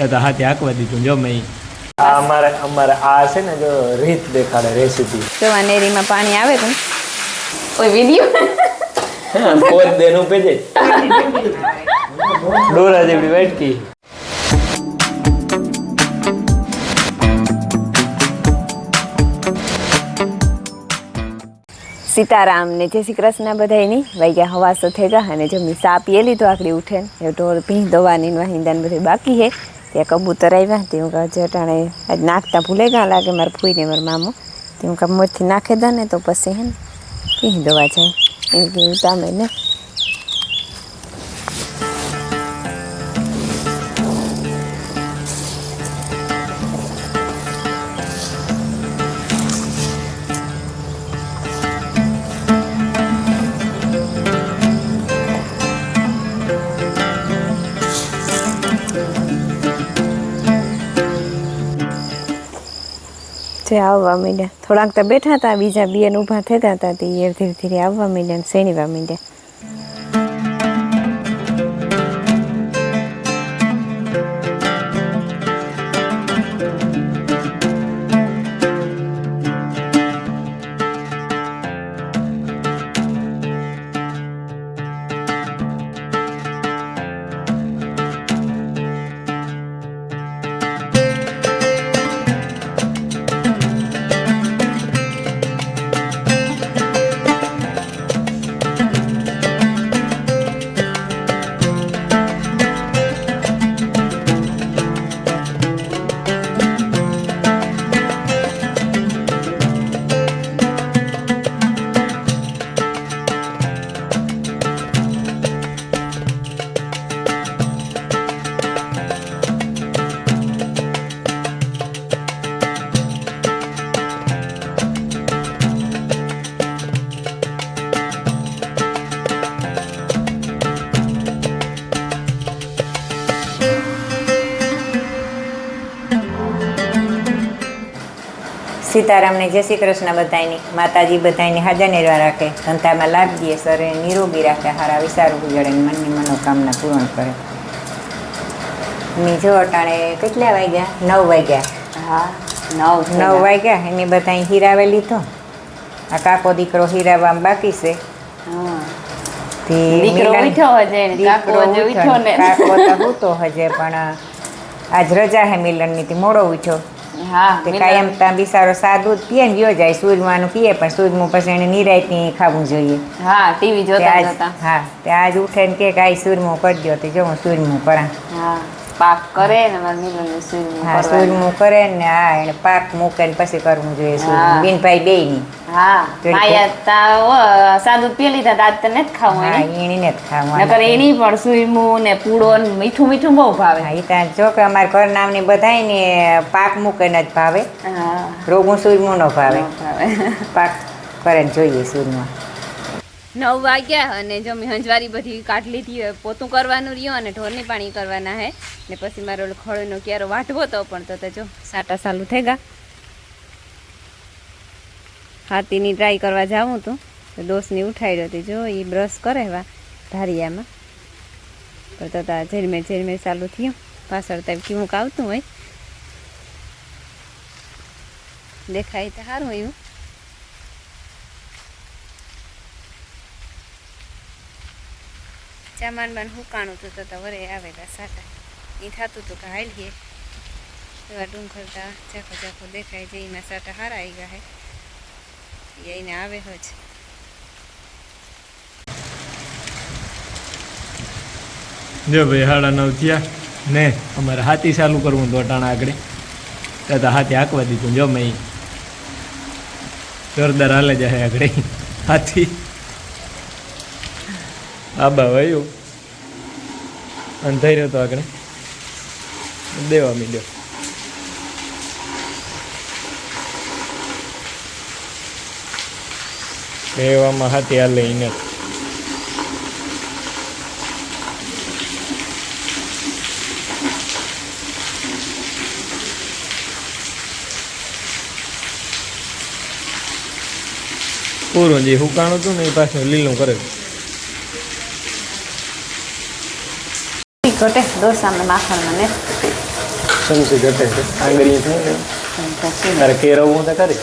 તો હાથે આંકવા દીધું. જો મેં અમારે આ છે ને જો રીત દેખાડે રેસીપી. તો નેરીમાં પાણી આવે તો કોઈ વિડીયો હા પોત દેનું પેજે ડોરા જેવી વેટકી. સીતારામ ને જય શ્રી કૃષ્ણ બધાયની વાગ્યા હવાસો થઈ ગયા અને જમી સા પીએ લીધો આકડી ઉઠે ને ઢોર ભીં દવાની વાહિંદાને બધું બાકી હે ત્યાં કબૂતર આવ્યા તે હું કહું જટાણે આજ નાખતા ભૂલે ગયા લાગે મારે ફૂઈને મારા મામો તે હું કામ મોરથી નાખે દા ને તો પછી હે ને ભીં દવા જાય એ કે ઉતામે ને આવવા માંડ્યા. થોડાક તો બેઠા હતા, બીજા બેન ઊભા થતા હતા તે ધીરે ધીરે આવવા માંડ્યા ને શેણીવા માંડ્યા. સીતારામને જય શ્રી કૃષ્ણ બધાયની માતાજી બધાયની હાજર નિર્વા રાખે, ધંધામાં લાભ દે, શરીર નિરોગી રાખે, હારા વિચારું ગુજરે, મનની મનોકામના પૂર્ણ કરે. મેં જો અટાણે કેટલા વાગ્યા? 9 વાગ્યા. હા 9 વાગ્યા. એની બધા હીરાવે લીધો. આ કાકો દીકરો હીરાવામાં બાકી છે. કાકો તો હૂતો હજે પણ આજ રજા હે મિલનની થી મોડો ઉઠ્યો. કાયમ ત્યાં બિસારો સાદું પીએ ને ગયો જાય. સૂરમાનું પીએ પણ સૂરમું પછી એને નિરાયતની ખાવું જોઈએ. હા ટીવી જોતા. હા તે આજ ઉઠે ને કે કાંઈ સૂરમું કરજો તો જો હું સૂરમું કરા. પાક કરે ને સૂરમું કરે ને હા એને પાક મૂકે ને પછી કરવું જોઈએ. બીનભાઈ બે ની સાદું પી લીધા દાંત ને જ ખાવું. એની ને જ ખાવું. એની પણ સુરમું ને પૂડો ને મીઠું મીઠું બહુ ભાવે. એ ત્યાં જો કે અમારે ઘર નામની બધાય ને પાક મૂકે ને જ ભાવે. રોગું સુરમું ન ભાવે. પાક કરે ને જોઈએ સુરમું. 9 વાગ્યા અને જો મેં હંજવારી બધી કાઢી લીધી. પોતું કરવાનું રહ્યું અને ઢોરની પાણી કરવાના હે ને પછી મારો ખળોનો ક્યારો વાટવો તો પણ તો જો સાટા ચાલુ થઈ ગયા. હાથીની ટ્રાય કરવા જાઉં તો દોસ્તની ઉઠાડ્યો હતી. જો એ બ્રશ કરે વા ધારિયામાં પણ તો ઝેરમેર ચાલુ થયું. પાછળ તો કેવું આવતું હોય દેખાય તો સારું એવું. ચામાન બાન હુકાણું હતું તો વરે આવેલા સાટા એ થતું હતું કે હાલીએ એવા ડુંગરતા ચાખો ચાખો દેખાય છે. એમાં સાટા હારા આવી ગયા હે એને આવે જ. જો ભાઈ 9:30 થયા ને અમારે હાથી ચાલુ કરવું તો અટાણા આગળ તો હાથી આંકવા દીધું. જો મેં જોરદાર હાલે જાય આગળ હાથી. આબા વાયું અંધાઈ રહ્યો તો આગળ દેવા મીડ્યો. એવામાં હાથી હાલે એને પૂરું જે હુકાણું હતું ને એ પાછું લીલું કરે. ઘટે દોસામાં માખણમાં ને સમજી ઘટે છે આંગળી થઈ ને તારે કેરવવું તો કરી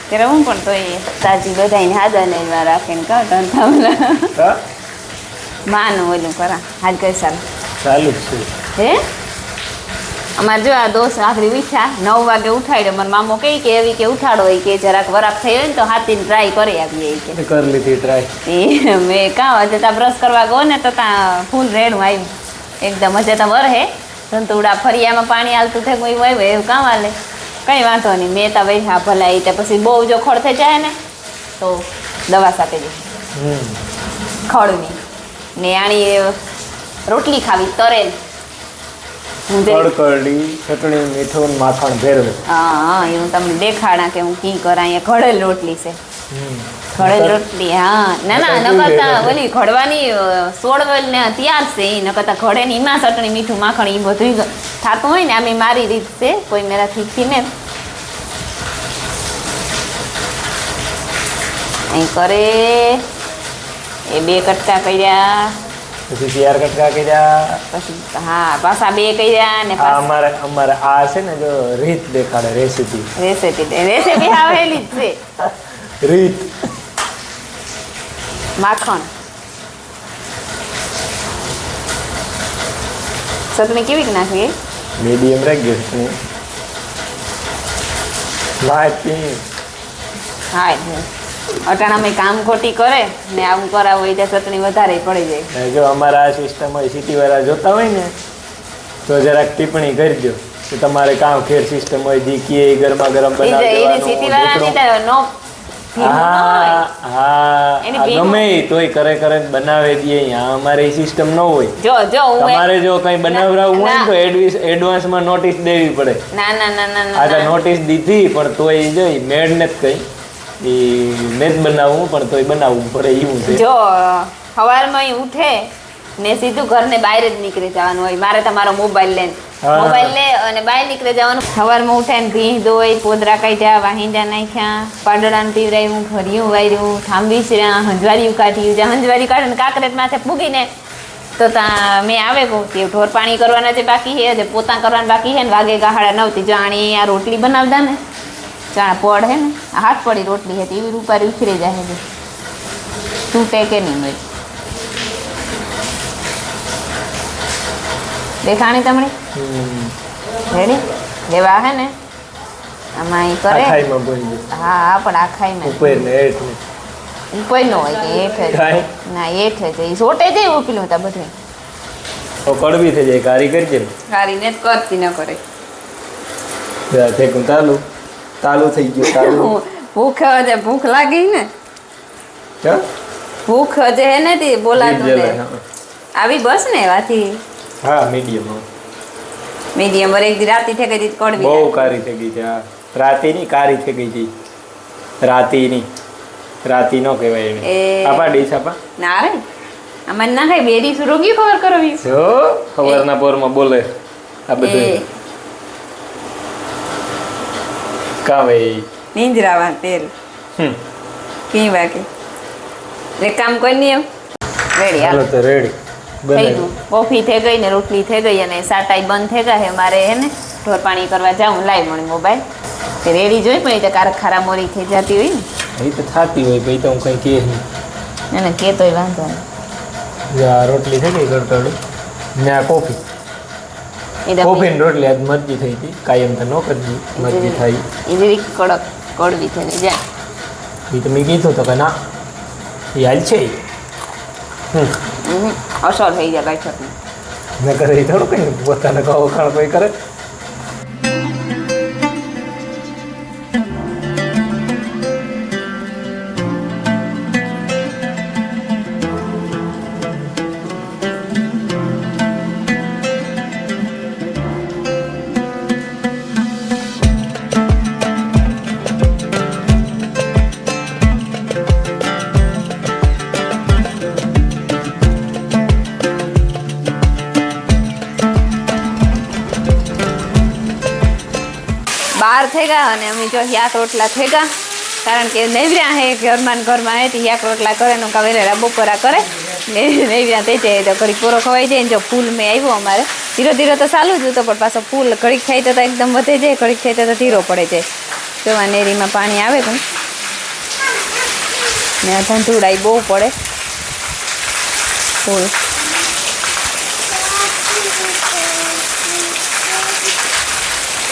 ત્યારે હું પણ તો એ તાજી બધાને હાદાને એમાં રાખીને કહું તો હા માનું ઓલું કરા હાજ કઈ સારું ચાલુ જ છે હે અમારે જો આ દોસ્ત આખરી વીછા 9 વાગે ઉઠાડ્યો મારા મામો કહે કે એવી કે ઉઠાડો હોય કે જરાક વરાપ થઈ હોય ને તો હાથીને ટ્રાય કરી આપીએ કે કરી લીધી ટ્રાય એ મેં કાં હજે ત્યાં બ્રશ કરવા ગયો ને તો ત્યાં ફૂલ રેડું આવ્યું એકદમ હજે ત્યાં વરહે સંતુડા ફરિયામાં પાણી હાલતું થાય કોઈ આવ્યું એવું કાં હાલે કંઈ વાંધો નહીં મેં ત્યાં વહી હા ભલા એ પછી બહુ જો ખડ થઈ જાય ને તો દવા સાથે જઈશ ખડની ને આણી રોટલી ખાવી તરેલ કડકડી ચટણી મીઠું માખણ ભેરવે હા હું તમને દેખાડા કે હું કી કરા અહીંયા ઘડેલ રોટલી છે ઘડેલ રોટલી હા ના ના ન કરતા ઓલી ઘડવાની સોળવેલ ને તૈયાર છે એ ન કરતા ઘડે ને એમાં ચટણી મીઠું માખણ એ બધું થતું હોય ને આમ મારી રીત છે કોઈ મેરાથી ને અહીં કરે એ 2 કટકા કર્યા પછી 4 કટકા કર્યા પછી હા પાછા 2 કર્યા ને અમારે આ છે ને જો રીત દેખાડે રેસીપી આવેલી જ છે રીત માખણ ચટણી કેવી નાખવી મીડિયમ રાખી ચટણી લાચી હા અટાણામાં કામ ખોટી કરે ને આવું કરાવું હોય ત્યાં ચટણી વધારે પડી જાય જો અમારા આ સિસ્ટમ હોય સિટીવાળા જોતા હોય ને તો જરાક ટિપ્પણી કરજો કે તમારે કામ ખેર સિસ્ટમ હોય જી કે ગરમા ગરમ ગમે તોય કરે બનાવે દે અમારે એ સિસ્ટમ ન હોય જો તમારે જો કઈ બનાવરાવું હોય તો એડવાન્સમાં નોટિસ દેવી પડે ના નોટિસ દીધી પણ તોય જો મેડ ને જ કઈ એ મેં જ બનાવવું પણ તોય બનાવવું પડે એવું છે જો સવારમાં ઉઠે ને સીધું ઘરને બહાર જ નીકળી જવાનું હોય મારે તમારો મોબાઈલ લે અને બહાર નીકળી જવાનું સવારમાં ઉઠે ને ભીંજ ધોઈ પોદરા કાઢ્યા વાહિંદા નાખ્યા પાડોળાને પીવરાયું ઘડિયું વાર્યું થાંભી શ્ર્યા હંજવારીયું કાઢ્યું જ્યાં હંજવારી કાઢે ને કાંકરેટ માથે ફૂગીને તો ત્યાં મેં આવે કહું કે ઢોર પાણી કરવાના જે બાકી છે પોતા કરવાના બાકી છે ને વાગે ગાહડા 9 થી જાણી આ રોટલી બનાવતા ને ચણા પડ હે ને હાથ પડી રોટલી હતી એવી રૂપારી ઉખરી જાય છે તૂટે કે નહીં મળે દેખાણી તમને રેડી લેવા હે ને આમાં કરે હા પણ આ ખાઈ ઉપર નો હોય કે હેઠ ના હેઠ છે એ સોટે જાય એવું પેલું તા બધું કડવી થઈ જાય કારી કરજે કારીને જ કરતી ન કરે ચાલુ થઈ ગયું ભૂખ લાગી ને ભૂખ હજે હે ને તી બોલાતું ને આવી બસ ને વાથી હા મીડિયમ વર એક દી રાતી થઈ ગઈ કડવી બહુ કારી થઈ ગઈ છે હા રાતીની કારી થઈ ગઈ છે રાતી નો કહેવાય એને આપા ડીશ આપા ના રે આમાં ના ખાય બેડી સુરોગી ખબર કરવી જો ખબરના પોરમાં બોલે આ બધું કા ભાઈ નીંજરાવા તેલ કી બાકી એક કામ કરી ને રેડી હાલો તો રેડી થઈ ગયું કોફી થઈ ગઈ ને રોટલી થઈ ગઈ અને સાટાઈ બંધ થઈ ગયા હે મારે હે ને ઢોર પાણી કરવા જાઉં લાઈ મળી મોબાઈલ તે રેડી જોઈ પણ એ કારક ખારા મોરી થઈ જતી હોય ને એ તો થતી હોય ભાઈ તો હું કઈ કે નહીં એને કે તોય વાંધો નહીં રોટલી થઈ ગઈ ગળતળી ને આ કોફી કોફી ને રોટલી આજ મરજી થઈ હતી કાયમ તો ન કરજી મરજી થાય એ રીત કડક કડવી થઈને જાય એ તો મેં કીધું તો કે ના એ હાલ છે અસર થઈ જાય કઈ છત મેં કરે થોડું કઈ પોતાને કહો ખાણ કોઈ કરે બાર થઈ ગયા અને અમે જો યાક રોટલા થઈ ગયા કારણ કે નૈવ્યા હે ઘરમાં હે યાક રોટલા કરે નો કવેરા બપોરા કરે ને એવી રીતે થઈ જાય તો ઘડીક પૂરો ખવાઈ જાય ને જો ફૂલ મેં આવ્યો અમારે ધીરે ધીરે તો ચાલુ જ હતો પણ પાછો ફૂલ ઘડીક થાય તો એકદમ વધે જાય ઘડીક થાય તો ધીરો પડે જાય જો આ નેરીમાં પાણી આવે પણ ને આ ધંધુડાઈ બહુ પડે ફૂલ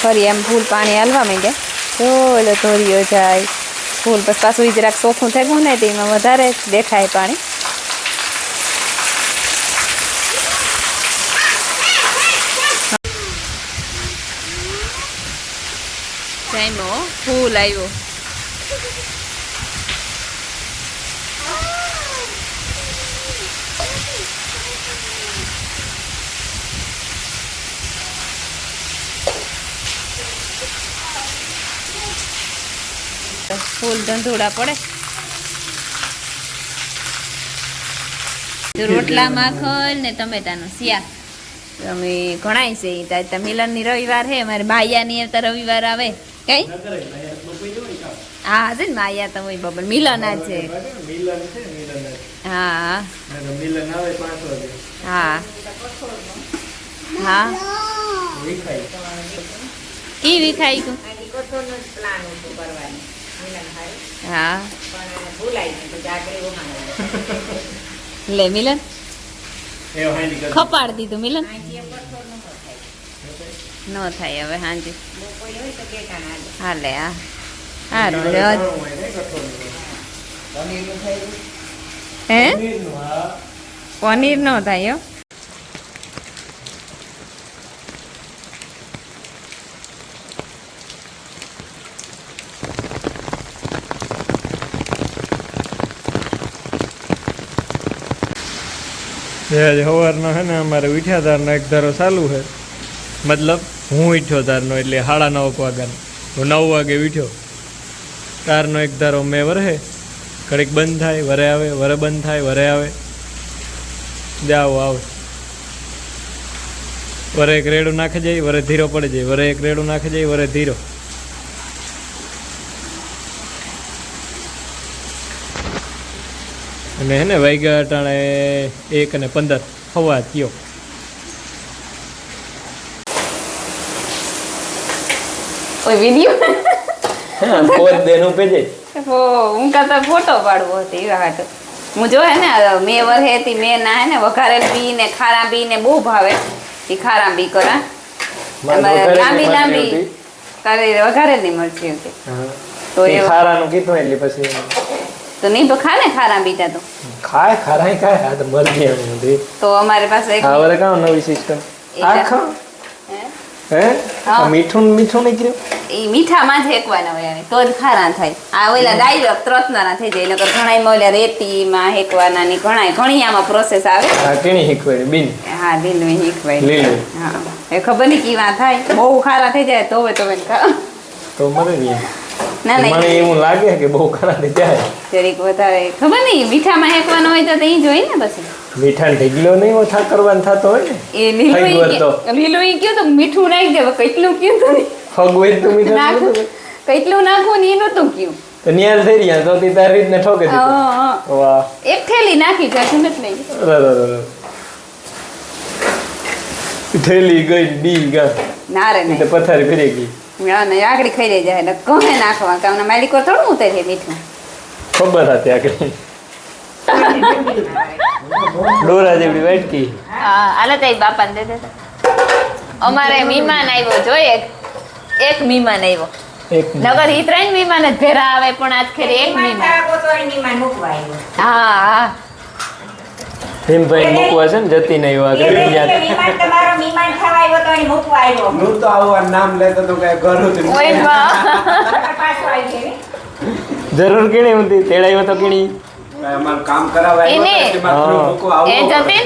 ફરી એમ ફૂલ પાણી હાલવા માંડ્યા જો એટલે ધોરીઓ જાય ફૂલ પછી પાછું જરાક ચોખ્ખું થઈ ગયું ને તેમાં વધારે દેખાય પાણી ફૂલ આવ્યો ફૂલ ધંધોડા પડે રોટલા માખણ ને ટમેટાનું શિયા અમે ઘણાય છે ત્યાં મિલનની રવિવાર છે મારે માયાની તો રવિવાર આવે કઈ હા છે ને માયા તો હોય બબલ મિલન આ છે હા હા હા કી વિખાઈ ગયું હા લે મિલન ખપાડ દીધું મિલન ન થાય હવે હાજી હાલે હા સારું હે પનીર ન થાય હો સવારનો છે ને અમારે ઉઠ્યા તારનો એક ધારો ચાલુ છે મતલબ હું ઉઠ્યો તારનો એટલે 9:30 વાગ્યાનો હું 9 વાગે ઉઠ્યો તારનો એક ધારો મેં વરે ઘડીક બંધ થાય વરે આવે વરે બંધ થાય વરે આવે જાઓ આવે વરે એક રેડું નાખી જાય વરે ધીરો પડી જાય વરે એક રેડું નાખી જાય વરે ધીરો અને હે ને વાગ્યા અટાણે 1:15 હવા થયો કોઈ વિડિયો હા પોત દેનું પેજે હું કાતા ફોટો પાડવો હતી એવા હાટ હું જો હે ને મેં વરહે હતી મેં ના હે ને વઘારેલ બી ને ખારા બી ને બહુ ભાવે એ ખારા બી કરા લાંબી લાંબી કરે વઘારેલી મરચી હતી તો એ ખારાનું કીધું એટલે પછી તો નહીં તો ખા ને ખારા બીજા તો ખાય આ તો મરજી એમ તો અમારી પાસે એક આ વરે કામ નવી સિસ્ટમ આ ખા હે મીઠું નીકળ્યું એ મીઠામાં જ હેકવાના હોય તો જ ખારા થાય આ ઓલા ડાયરેક્ટ ત્રતના થઈ જાય નકર ઘણાય મોલા રેતીમાં હેકવાના ની ઘણી આમાં પ્રોસેસ આવે હા કેણી હેકવાય બીન હા લીલું હેકવાય લીલું હા એ ખબર નહીં કેવા થાય બહુ ખારા થઈ જાય તો ખા તો મરે નહીં ના ના મને એવું લાગે કે બહુ ખારા થઈ જાય જરીક વધારે ખબર નહીં મીઠામાં હેકવાનો હોય તો ઈ જોઈ ને પછી મીઠા ઢીગલો નહીં ઓછા કરવાનું થતો હોય ને એ લીલું ઈ કયો તો મીઠું નાખી દે કેટલું કયું તો ફગવેર તો મીઠા કેટલું નાખવું ને એનું તો કયું તો નિયાલ થઈ રહ્યા તો તી તારી રીતને ઠોકે દીધું વાહ એક થેલી નાખી જાશું નથી નહીં થેલી ગઈ ડી ગા ના રે નહીં પથારી ફરી ગઈ ના આકડી ખાઈ રહી જાય ને કહે નાખવા કામ માલિકો થોડું ઉતરે મીઠું ખબર હતી આકડી ડોરા જેવડી વાટકી હા આલે તઈ બાપાને દે દે અમારે મહેમાન આવ્યો જો એક મહેમાન આવ્યો એક નગર ઈ 3 મહેમાન જ ભેરા આવે પણ આજ ખેરે એક મહેમાન હા હા ભીમભાઈ મૂકવા છે ને જતી નહીં આગળ હું તો આવું નામ લેતો તો કઈ ઘરું જરૂર કેણી હતી તેડાયો તો કેણી અમારું કામ કરાવાય એ જતી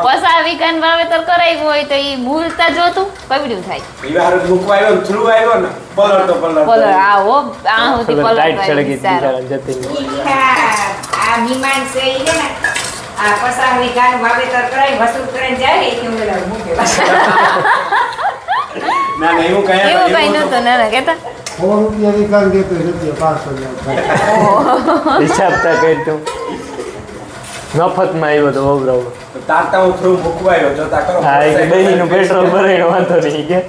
પસા વિકાન વાવેતર કરાવ્યું હોય તો ઈ મૂળતા જોતું કવડ્યું થાય ઈ હાર મૂકવા આવ્યો ને થ્રુ આવ્યો ને પલર આવો આ હોતી પલર ટાઈટ ચડગી જતી આ મીમાન છે ઈ ને આ પસાવી ગાન વાવેતર કરાઈ વસૂલ કરીને જાય કે હું બોલાવ મૂકે ના એવું કઈ નતો ના કેતા 100 રૂપિયા વિકાસ દેતો રૂપિયા 500 હિસાબ તા કરી તું મફતમાં આવ્યો તો વવરાવડો. તો તારતા હું થ્રુ મૂકવા આવ્યો જોતા કરો હા એ દહીંનું પેટ્રોલ ભરાઈને વાંધો નહીં કે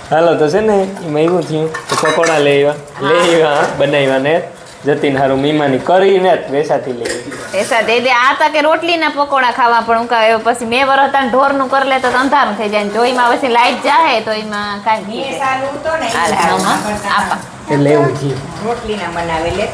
હાલો તો છે ને એમાં એવું થયું તો પકોડા લઈ આવ્યા બનાવ્યા ને જતીન હારું મીમાની કરીને વેસાથી લઈ એસા દે દે આ તા કે રોટલીના પકોડા ખાવા પણ હું કહે પછી મેં વરહતા ઢોરનું કરી લે તો અંધારું થઈ જાય ને જો એમાં પછી લાઈટ જાહે તો એમાં કાંઈ સારું તો ને આપા એટલે એવું થયું રોટલીના બનાવેલે